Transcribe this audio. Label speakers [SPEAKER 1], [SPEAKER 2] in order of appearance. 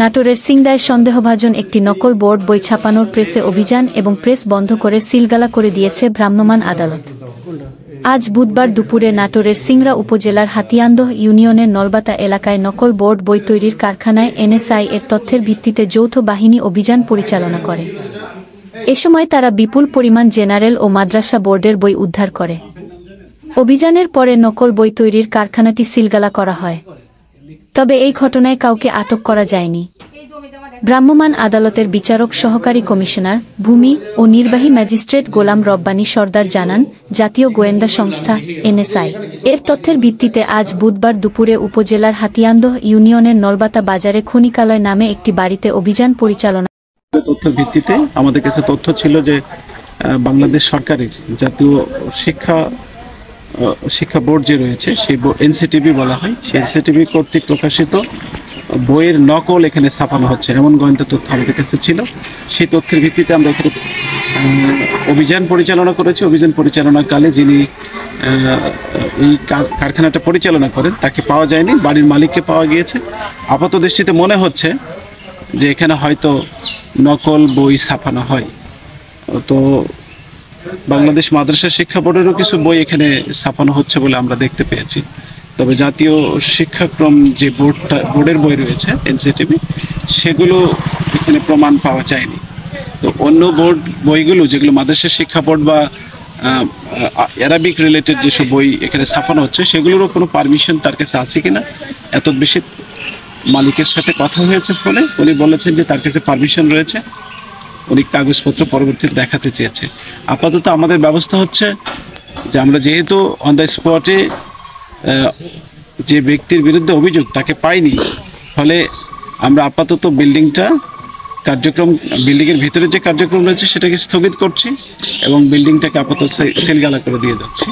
[SPEAKER 1] নাটোরের সিংড়ায় সন্দেহভাজন একটি নকল বোর্ড বই ছাপানোর প্রেসে অভিযান এবং প্রেস বন্ধ করে সিলগালা করে দিয়েছে ভ্রাম্যমাণ আদালত। আজ বুধবার দুপুরে নাটোরের সিংড়া উপজেলার হাতিয়ান্দহ ইউনিয়নের নলবাতা এলাকায় নকল বোর্ড বই তৈরির কারখানায় এনএসআই এর তথ্যের ভিত্তিতে যৌথ বাহিনী অভিযান পরিচালনা করে। এ সময় তারা বিপুল পরিমাণ জেনারেল ও মাদ্রাসা বোর্ডের বই উদ্ধার করে। অভিযানের পরে নকল বই তৈরির কারখানাটি সিলগালা করা হয়। তবে এই ঘটনায় কাউকে আটক করা যায়নি। ভ্রাম্যমাণ আদালতের বিচারক সহকারী কমিশনার ভূমি ও নির্বাহী ম্যাজিস্ট্রেট গোলাম রব্বানী সর্দার জানান, জাতীয় গোয়েন্দা সংস্থা এনএসআই এর তথ্যের ভিত্তিতে আজ বুধবার দুপুরে উপজেলার হাতিয়ান্দহ ইউনিয়নের নলবাতা বাজারে খনিকালয় নামে একটি বাড়িতে অভিযান পরিচালনা।
[SPEAKER 2] তথ্যের ভিত্তিতে আমাদের কাছে তথ্য ছিল যে বাংলাদেশ সরকারের জাতীয় শিক্ষা বোর্ড যে রয়েছে সেই এনসিটিভি বলা হয়, সেই এনসিটিভি কর্তৃক প্রকাশিত বইয়ের নকল এখানে ছাপানো হচ্ছে এমন গোয়েন্দা তথ্য আমাদের কাছে ছিল। সেই তথ্যের ভিত্তিতে আমরা এখানে অভিযান পরিচালনা করেছি। অভিযান পরিচালনাকালে যিনি এই কারখানাটা পরিচালনা করেন তাকে পাওয়া যায়নি, বাড়ির মালিককে পাওয়া গিয়েছে। আপাত দৃষ্টিতে মনে হচ্ছে যে এখানে হয়তো নকল বই ছাপানো হয়। তো বাংলাদেশ মাদ্রাসা শিক্ষা বোর্ডেরও কিছু বই এখানে ছাপানো হচ্ছে বলে আমরা দেখতে পেয়েছি। তবে জাতীয় শিক্ষাক্রম যে বোর্ডের বই রয়েছে এনসিটিভি, সেগুলো এখানে প্রমাণ পাওয়া যায়নি। তো অন্য বইগুলো যেগুলো মাদ্রাসা শিক্ষা বোর্ড বা অ্যারাবিক রিলেটেড যেসব বই এখানে ছাপানো হচ্ছে সেগুলোরও কোনো পারমিশন তার কাছে আছে কিনা, এত বেশি মালিকের সাথে কথা হয়েছে ফলে উনি বলেছেন যে তার কাছে পারমিশন রয়েছে, উনি কাগজপত্র পরবর্তীতে দেখাতে চেয়েছে। আপাতত আমাদের ব্যবস্থা হচ্ছে যে আমরা যেহেতু অন দ্য স্পটে যে ব্যক্তির বিরুদ্ধে অভিযোগ তাকে পাইনি, ফলে আমরা আপাতত বিল্ডিংয়ের ভিতরে যে কার্যক্রম রয়েছে সেটাকে স্থগিত করছি এবং বিল্ডিংটাকে আপাতত সিলগালা করে দিয়ে যাচ্ছি।